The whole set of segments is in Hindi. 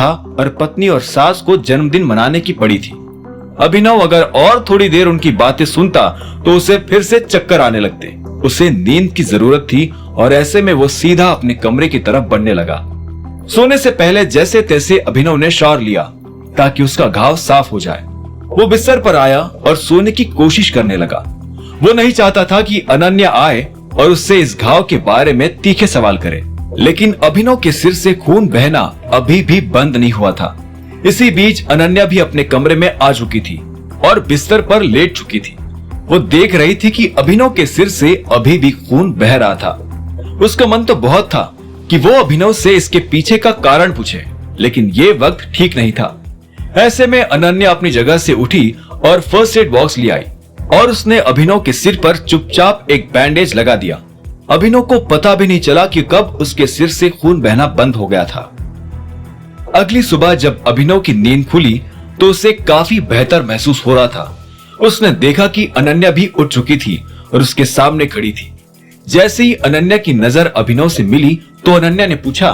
था और पत्नी और सास को जन्मदिन मनाने की पड़ी थी। अभिनव अगर और थोड़ी देर उनकी बातें सुनता तो उसे फिर से चक्कर आने लगते। उसे नींद की जरूरत थी और ऐसे में वो सीधा अपने कमरे की तरफ बढ़ने लगा। सोने से पहले जैसे तैसे अभिनव ने शावर लिया ताकि उसका घाव साफ हो जाए। वो बिस्तर पर आया और सोने की कोशिश करने लगा। वो नहीं चाहता था कि अनन्या आए और उससे इस घाव के बारे में तीखे सवाल करे, लेकिन अभिनव के सिर से खून बहना अभी भी बंद नहीं हुआ था। इसी बीच अनन्या भी अपने कमरे में आ चुकी थी और बिस्तर पर लेट चुकी थी। वो देख रही थी कि अभिनव के सिर से अभी भी खून बह रहा था। उसका मन तो बहुत था कि वो अभिनव से इसके पीछे का कारण पूछे, लेकिन ये वक्त ठीक नहीं था। ऐसे में अनन्या अपनी जगह से उठी और फर्स्ट एड बॉक्स ले आई और उसने अभिनव के सिर पर चुपचाप एक बैंडेज लगा दिया। अभिनव को पता भी नहीं चला कि कब उसके सिर से खून बहना बंद हो गया था। अगली सुबह जब अभिनव की नींद खुली तो उसे काफी बेहतर महसूस हो रहा था। उसने देखा कि अनन्या भी उठ चुकी थी और उसके सामने खड़ी थी। जैसे ही अनन्या की नजर अभिनव से मिली तो अनन्या ने पूछा,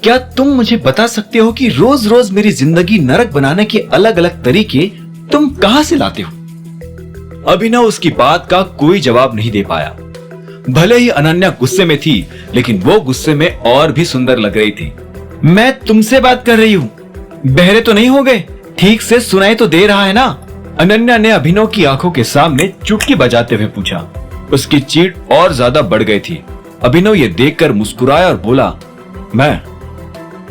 क्या तुम मुझे बता सकते हो कि रोज रोज मेरी जिंदगी नरक बनाने के अलग अलग तरीके तुम कहां से लाते हो? अभिनव उसकी बात का कोई जवाब नहीं दे पाया। भले ही अनन्या गुस्से में थी, लेकिन वो गुस्से में और भी सुंदर लग रही थी। मैं तुमसे बात कर रही हूँ, बहरे तो नहीं हो गए? ठीक से सुनाई तो दे रहा है ना? अनन्या ने अभिनव की आंखों के सामने चुटकी बजाते हुए पूछा। उसकी चीड़ और ज्यादा बढ़ गई थी। अभिनव ये देखकर मुस्कुराया और बोला,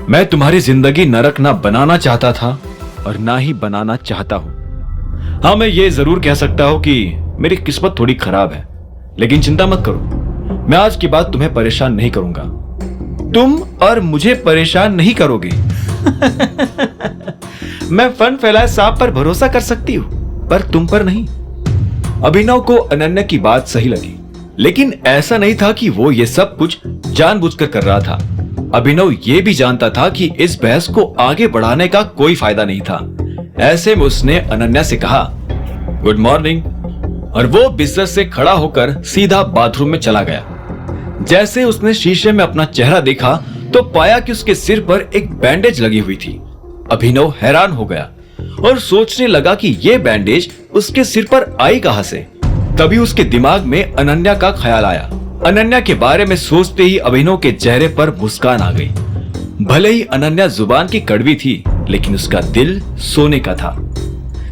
मैं तुम्हारी जिंदगी नरक ना बनाना चाहता था और ना ही बनाना चाहता हूं। हाँ, मैं ये जरूर कह सकता हूं कि मेरी किस्मत थोड़ी खराब है, लेकिन चिंता मत करो, मैं आज के बाद तुम्हें परेशान नहीं करूंगा। तुम और मुझे परेशान नहीं करोगे। मैं फन फैलाए सांप पर भरोसा कर सकती हूँ, पर तुम पर नहीं। अभिनव को अनन्या की बात सही लगी, लेकिन ऐसा नहीं था कि वो ये सब कुछ जानबूझकर कर रहा था। अभिनव ये भी जानता था कि इस बहस को आगे बढ़ाने का कोई फायदा नहीं था। ऐसे में उसने अनन्या से कहा, गुड मॉर्निंग, और वो बिस्तर से खड़ा होकर सीधा बाथरूम में चला गया। जैसे उसने शीशे में अपना चेहरा देखा तो पाया कि उसके सिर पर एक बैंडेज लगी हुई थी। अभिनव हैरान हो गया और सोचने लगा कि ये बैंडेज उसके सिर पर आई कहां से। तभी उसके दिमाग में अनन्या का ख्याल आया। अनन्या के बारे में सोचते ही अभिनव के चेहरे पर मुस्कान आ गई। भले ही अनन्या जुबान की कड़वी थी, लेकिन उसका दिल सोने का था।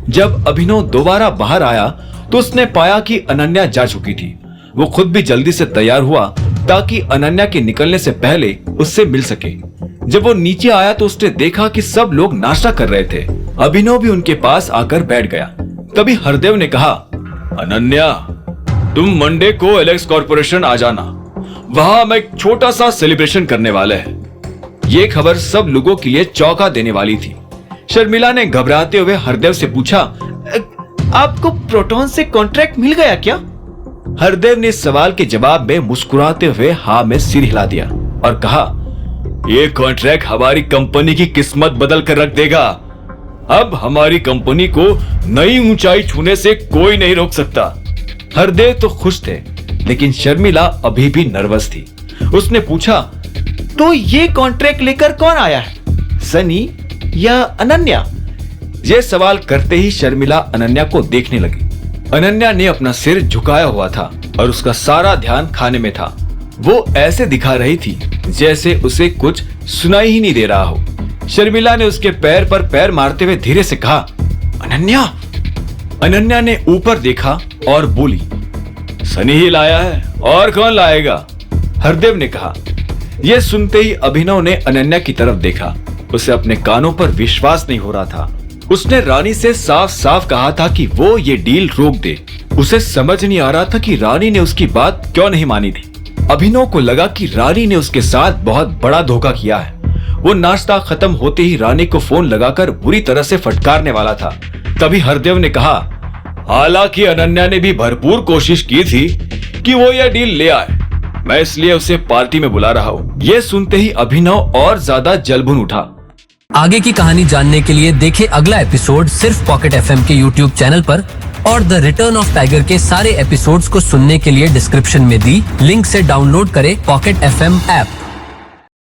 जब अभिनव दोबारा बाहर आया तो उसने पाया कि अनन्या जा चुकी थी। वो खुद भी जल्दी से तैयार हुआ ताकि अनन्या के निकलने से पहले उससे मिल सके। जब वो नीचे आया तो उसने देखा कि सब लोग नाश्ता कर रहे थे। अभिनव भी उनके पास आकर बैठ गया। तभी हरदेव ने कहा, अनन्या, तुम मंडे को एलेक्स कॉर्पोरेशन आ जाना, वहां हम एक छोटा सा सेलिब्रेशन करने वाले हैं। ये खबर सब लोगों के लिए चौंका देने वाली थी। शर्मिला ने घबराते हुए हरदेव से पूछा, आपको प्रोटॉन से कॉन्ट्रैक्ट मिल गया क्या? हरदेव ने इस सवाल के जवाब में मुस्कुराते हुए हाँ में सिर हिला दिया और कहा, ये कॉन्ट्रैक्ट हमारी कंपनी की किस्मत बदल कर रख देगा। अब हमारी कंपनी को नई ऊंचाई छूने से कोई नहीं रोक सकता। हरदेव तो खुश थे, लेकिन शर्मिला अभी भी नर्वस थी। उसने पूछा, तो ये कॉन्ट्रैक्ट लेकर कौन आया है, सनी या अनन्या? ये सवाल करते ही शर्मिला अनन्या को देखने लगी। अनन्या ने अपना सिर झुकाया हुआ था और उसका सारा ध्यान खाने में था। वो ऐसे दिखा रही थी जैसे उसे कुछ सुनाई ही नहीं दे रहा हो। शर्मिला ने उसके पैर पर पैर मारते हुए धीरे से कहा, अनन्या। अनन्या ने ऊपर देखा और बोली, सनी ही लाया है, और कौन लाएगा? हरदेव ने कहा। यह सुनते ही अभिनव ने अनन्या की तरफ देखा। उसे अपने कानों पर विश्वास नहीं हो रहा था। उसने रानी से साफ साफ कहा था कि वो ये डील रोक दे। उसे समझ नहीं आ रहा था कि रानी ने उसकी बात क्यों नहीं मानी थी। अभिनव को लगा कि रानी ने उसके साथ बहुत बड़ा धोखा किया है। वो नाश्ता खत्म होते ही रानी को फोन लगाकर बुरी तरह से फटकारने वाला था। तभी हरदेव ने कहा, हालांकि अनन्या ने भी भरपूर कोशिश की थी कि वो यह डील ले आए, मैं इसलिए उसे पार्टी में बुला रहा हूँ। ये सुनते ही अभिनव और ज्यादा जलभुन उठा। आगे की कहानी जानने के लिए देखें अगला एपिसोड सिर्फ पॉकेट एफएम के यूट्यूब चैनल पर, और द रिटर्न ऑफ टाइगर के सारे एपिसोड्स को सुनने के लिए डिस्क्रिप्शन में दी लिंक से डाउनलोड करें पॉकेट एफएम ऐप।